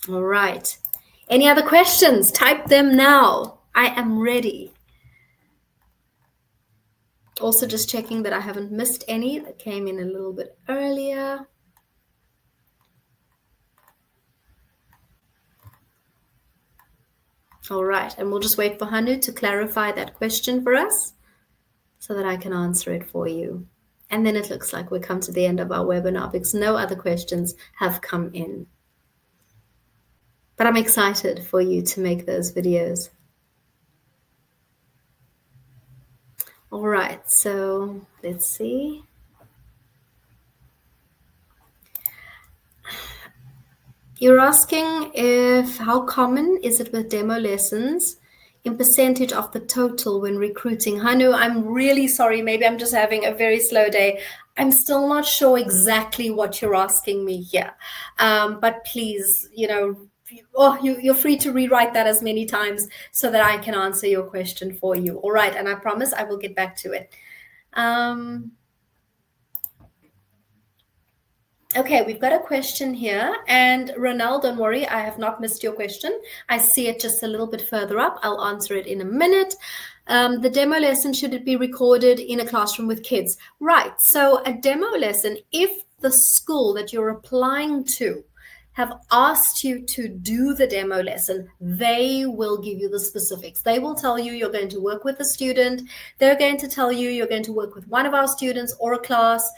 All right. Any other questions? Type them now. I am ready. Also just checking that I haven't missed any that came in a little bit earlier. All right, and we'll just wait for Hanu to clarify that question for us so that I can answer it for you. And then it looks like we've come to the end of our webinar because no other questions have come in. But I'm excited for you to make those videos. All right, so let's see. You're asking how common is it with demo lessons in percentage of the total when recruiting? Hanu, I'm really sorry. Maybe I'm just having a very slow day. I'm still not sure exactly what you're asking me here. But please, you're free to rewrite that as many times so that I can answer your question for you. All right, and I promise I will get back to it. Okay, we've got a question here, and Ronald, don't worry, I have not missed your question. I see it just a little bit further up. I'll answer it in a minute. The demo lesson, should it be recorded in a classroom with kids? Right, so a demo lesson, if the school that you're applying to have asked you to do the demo lesson, they will give you the specifics. They will tell you you're going to work with a student. They're going to tell you you're going to work with one of our students or a class.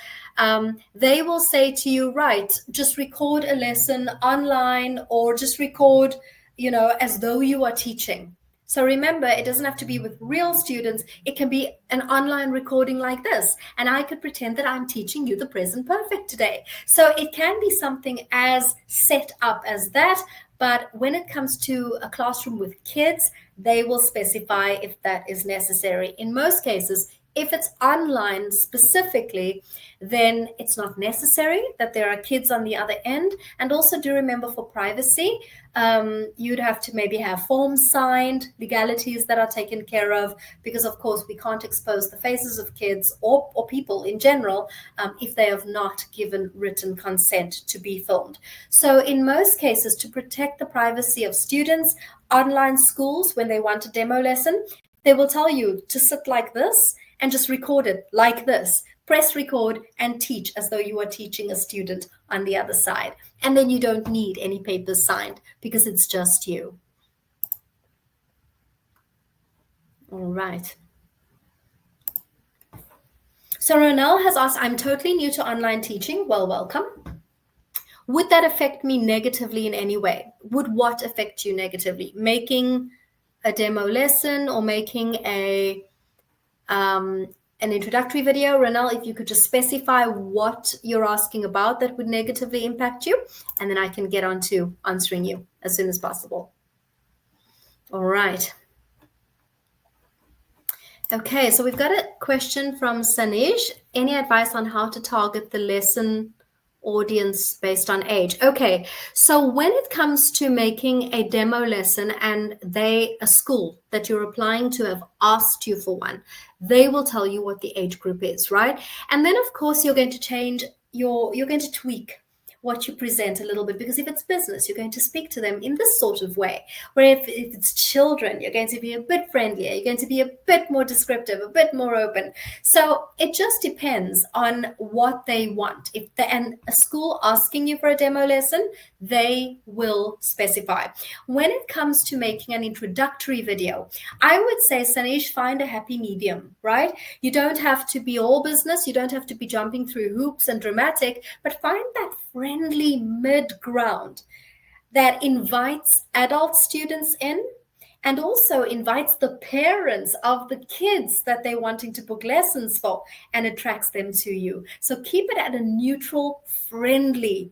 They will say to you, right, just record a lesson online, or just record, as though you are teaching. So remember, it doesn't have to be with real students. It can be an online recording like this. And I could pretend that I'm teaching you the present perfect today. So it can be something as set up as that. But when it comes to a classroom with kids, they will specify if that is necessary. In most cases, if it's online specifically, then it's not necessary that there are kids on the other end. And also do remember, for privacy, you'd have to maybe have forms signed, legalities that are taken care of, because of course we can't expose the faces of kids or people in general if they have not given written consent to be filmed. So in most cases, to protect the privacy of students, online schools, when they want a demo lesson, they will tell you to sit like this and just record it like this. Press record and teach as though you are teaching a student on the other side. And then you don't need any papers signed because it's just you. All right. So Ronelle has asked, I'm totally new to online teaching. Well, welcome. Would that affect me negatively in any way? Would what affect you negatively? Making a demo lesson or making an introductory video? Ronelle, if you could just specify what you're asking about that would negatively impact you, and then I can get on to answering you as soon as possible. All right. Okay, so we've got a question from Sanish. Any advice on how to target the lesson audience based on age? Okay, so when it comes to making a demo lesson and a school that you're applying to have asked you for one, they will tell you what the age group is, right? And then of course you're going to you're going to tweak what you present a little bit, because if it's business, you're going to speak to them in this sort of way. Where if it's children, you're going to be a bit friendlier, you're going to be a bit more descriptive, a bit more open. So it just depends on what they want. And a school asking you for a demo lesson, they will specify. When it comes to making an introductory video, I would say, Sanish, find a happy medium, right? You don't have to be all business, you don't have to be jumping through hoops and dramatic, but find that friendly mid-ground that invites adult students in and also invites the parents of the kids that they're wanting to book lessons for and attracts them to you. So keep it at a neutral, friendly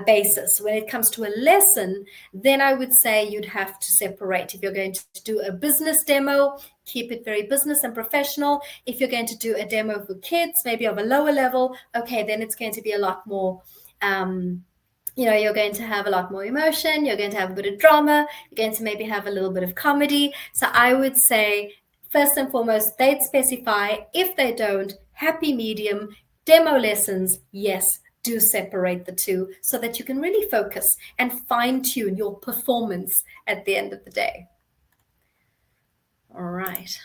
basis. When it comes to a lesson, then I would say you'd have to separate. If you're going to do a business demo, keep it very business and professional. If you're going to do a demo for kids, maybe of a lower level, okay, then it's going to be a lot more you're going to have a lot more emotion, you're going to have a bit of drama, you're going to maybe have a little bit of comedy. So I would say, first and foremost, they'd specify. If they don't, happy medium. Demo lessons, yes, do separate the two so that you can really focus and fine-tune your performance at the end of the day. All right.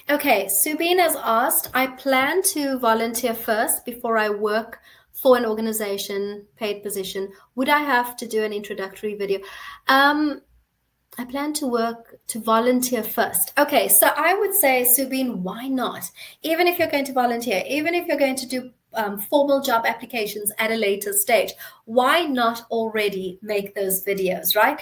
Okay, Subin has asked, I plan to volunteer first before I work for an organization, paid position. Would I have to do an introductory video? I plan to volunteer first. Okay, so I would say, Subin, why not? Even if you're going to volunteer, even if you're going to do formal job applications at a later stage, why not already make those videos, right?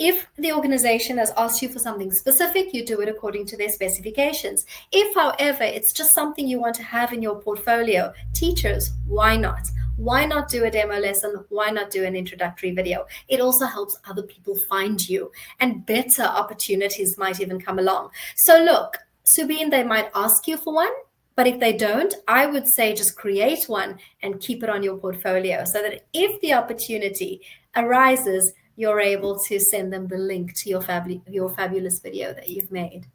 If the organization has asked you for something specific, you do it according to their specifications. If, however, it's just something you want to have in your portfolio, teachers, why not? Why not do a demo lesson? Why not do an introductory video? It also helps other people find you, and better opportunities might even come along. So look, Subin, they might ask you for one, but if they don't, I would say just create one and keep it on your portfolio so that if the opportunity arises, you're able to send them the link to your fabulous video that you've made.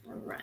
All right.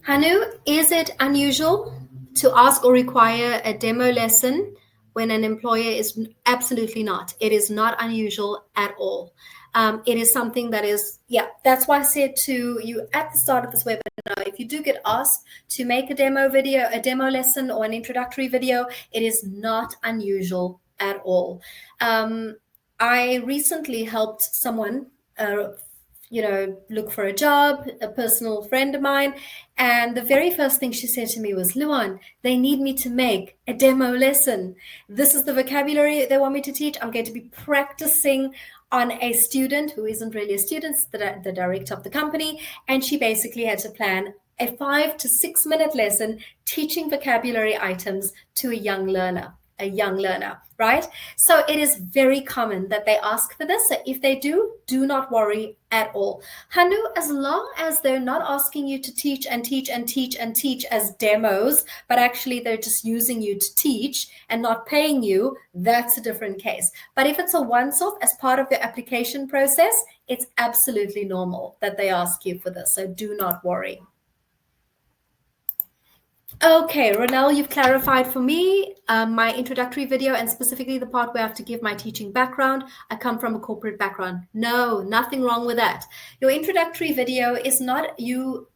Hanu, is it unusual to ask or require a demo lesson when an employer is absolutely not. It is not unusual at all. It is something that is, yeah, that's why I said to you at the start of this webinar, if you do get asked to make a demo video, a demo lesson or an introductory video, it is not unusual at all. I recently helped someone, look for a job, a personal friend of mine. And the very first thing she said to me was, Luan, they need me to make a demo lesson. This is the vocabulary they want me to teach. I'm going to be practicing on a student who isn't really a student, the director of the company. And she basically had to plan a 5 to 6 minute lesson teaching vocabulary items to a young learner, right? So it is very common that they ask for this. So if they do not worry at all. Hanu, as long as they're not asking you to teach and teach and teach and teach as demos, but actually they're just using you to teach and not paying you, that's a different case. But if it's a once-off as part of your application process, it's absolutely normal that they ask you for this. So do not worry. Okay, Ronelle, you've clarified for me my introductory video and specifically the part where I have to give my teaching background. I come from a corporate background. No, nothing wrong with that. Your introductory video is not you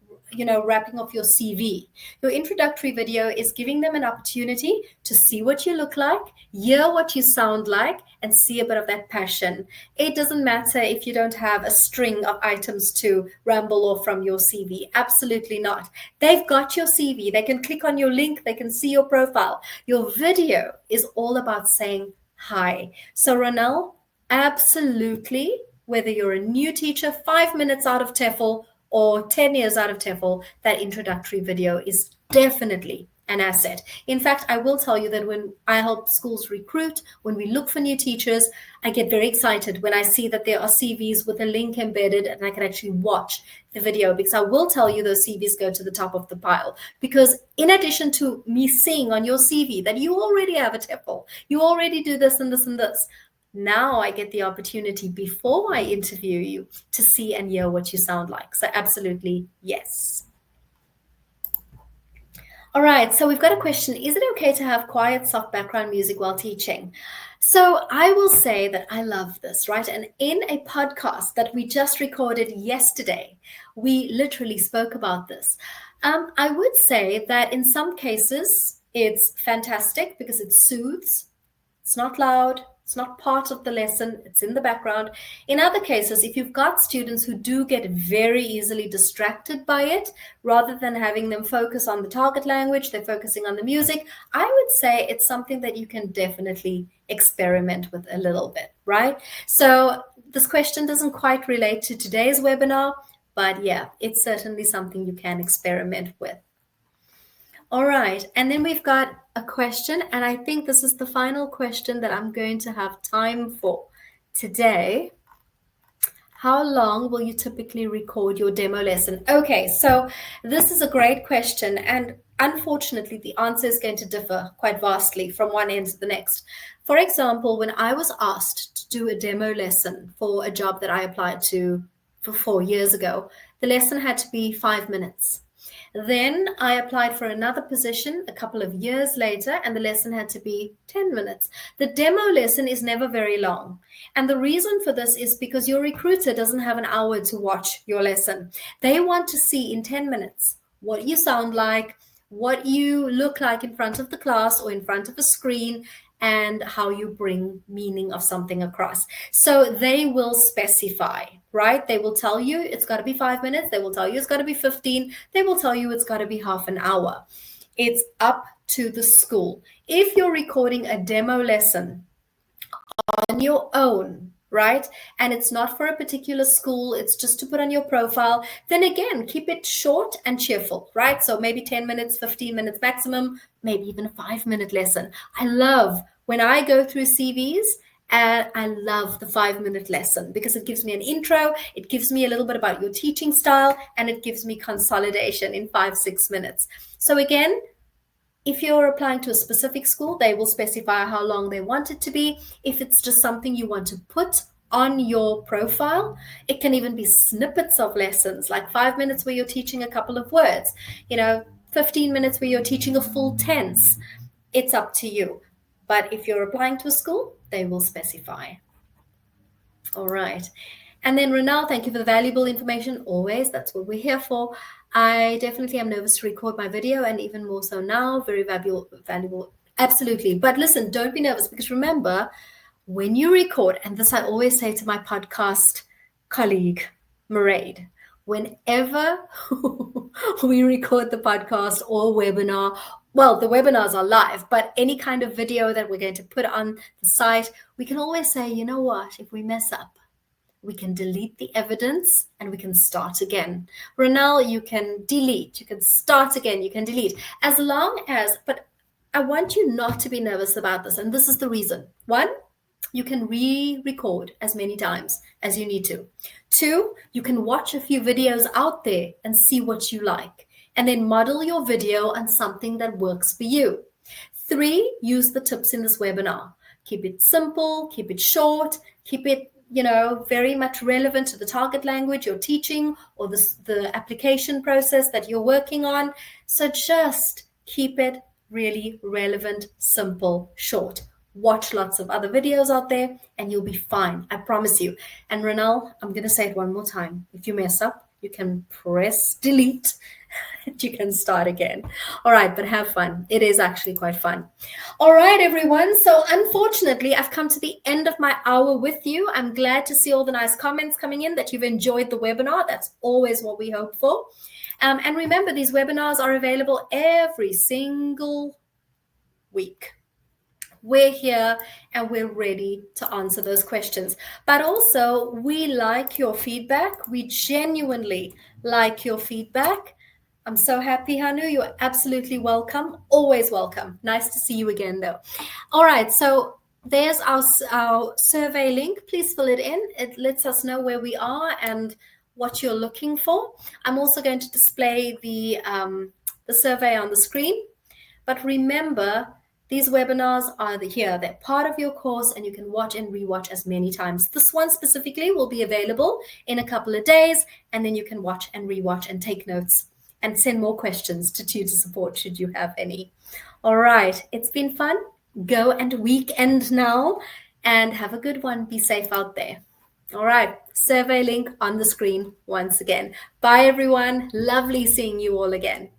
wrapping off your CV. Your introductory video is giving them an opportunity to see what you look like, hear what you sound like, and see a bit of that passion. It doesn't matter if you don't have a string of items to ramble off from your CV. Absolutely not. They've got your CV. They can click on your link. They can see your profile. Your video is all about saying hi. So Ronelle, absolutely, whether you're a new teacher, 5 minutes out of TEFL, or 10 years out of TEFL, that introductory video is definitely an asset. In fact, I will tell you that when I help schools recruit, when we look for new teachers, I get very excited when I see that there are CVs with a link embedded and I can actually watch the video, because I will tell you those CVs go to the top of the pile. Because in addition to me seeing on your CV that you already have a TEFL, you already do this and this and this, now I get the opportunity before I interview you to see and hear what you sound like. So absolutely, yes. All right, so we've got a question. Is it okay to have quiet, soft background music while teaching? So I will say that I love this, right? And in a podcast that we just recorded yesterday, we literally spoke about this. I would say that in some cases, it's fantastic because it soothes. It's not loud. It's not part of the lesson. It's in the background. In other cases, if you've got students who do get very easily distracted by it, rather than having them focus on the target language, they're focusing on the music, I would say it's something that you can definitely experiment with a little bit, right? So this question doesn't quite relate to today's webinar, but yeah, it's certainly something you can experiment with. All right, and then we've got a question, and I think this is the final question that I'm going to have time for today. How long will you typically record your demo lesson? Okay, so this is a great question, and unfortunately, the answer is going to differ quite vastly from one end to the next. For example, when I was asked to do a demo lesson for a job that I applied to for 4 years ago, the lesson had to be 5 minutes. Then I applied for another position a couple of years later, and the lesson had to be 10 minutes. The demo lesson is never very long. And the reason for this is because your recruiter doesn't have an hour to watch your lesson. They want to see in 10 minutes what you sound like, what you look like in front of the class or in front of a screen, and how you bring meaning of something across. So they will specify, right? They will tell you it's got to be 5 minutes. They will tell you it's got to be 15. They will tell you it's got to be half an hour. It's up to the school. If you're recording a demo lesson on your own, right, and it's not for a particular school, it's just to put on your profile, then again, keep it short and cheerful, right? So maybe 10 minutes, 15 minutes maximum, maybe even a 5-minute lesson. I love when I go through CVs, and I love the 5-minute lesson because it gives me an intro, it gives me a little bit about your teaching style, and it gives me consolidation in 5-6 minutes. So again, if you're applying to a specific school, they will specify how long they want it to be. If it's just something you want to put on your profile, it can even be snippets of lessons, like 5 minutes where you're teaching a couple of words, 15 minutes where you're teaching a full tense. It's up to you. But if you're applying to a school, they will specify. All right. And then Renal, thank you for the valuable information. Always, that's what we're here for. I definitely am nervous to record my video, and even more so now. Very valuable. Absolutely. But listen, don't be nervous, because remember, when you record, and this I always say to my podcast colleague, Mairead, whenever we record the podcast or webinar, well, the webinars are live, but any kind of video that we're going to put on the site, we can always say, you know what, if we mess up, we can delete the evidence and we can start again. Ronald, you can delete, you can start again, you can delete, as long as, but I want you not to be nervous about this. And this is the reason. One, you can re-record as many times as you need to. Two, you can watch a few videos out there and see what you like, and then model your video on something that works for you. Three, use the tips in this webinar. Keep it simple, keep it short, keep it very much relevant to the target language you're teaching or the application process that you're working on. So just keep it really relevant, simple, short. Watch lots of other videos out there and you'll be fine. I promise you. And Renal, I'm going to say it one more time. If you mess up, you can press delete and you can start again. All right, but have fun. It is actually quite fun. All right, everyone. So unfortunately, I've come to the end of my hour with you. I'm glad to see all the nice comments coming in that you've enjoyed the webinar. That's always what we hope for. And remember, these webinars are available every single week. We're here and we're ready to answer those questions. But also, we like your feedback. We genuinely like your feedback. I'm so happy, Hanu. You're absolutely welcome. Always welcome. Nice to see you again, though. All right. So there's our survey link. Please fill it in. It lets us know where we are and what you're looking for. I'm also going to display the survey on the screen. But remember, these webinars are here. They're part of your course and you can watch and rewatch as many times. This one specifically will be available in a couple of days, and then you can watch and rewatch and take notes and send more questions to Tutor Support should you have any. All right, it's been fun. Go and weekend now and have a good one. Be safe out there. All right, survey link on the screen once again. Bye, everyone. Lovely seeing you all again.